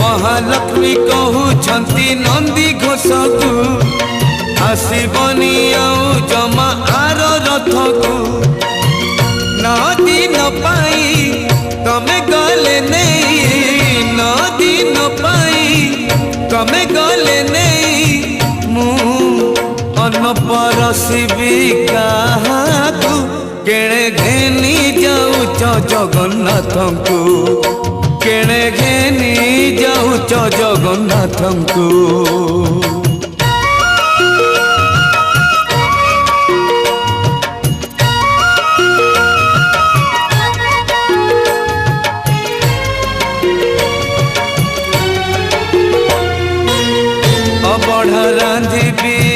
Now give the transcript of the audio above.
महालक्ष्मी कहउछंती नंदी घोषकु आसबनी आउ जमा आर रथकु नदी न पाई तमे गले नहीं नदी न पाई तमे गले नहीं मु अन्न परसिबी काहाकु केणे घेनी जाऊच जगन्नाथंकु केणे घेनी जाऊच जगन्नाथंकु अबढ़ा रांधिबी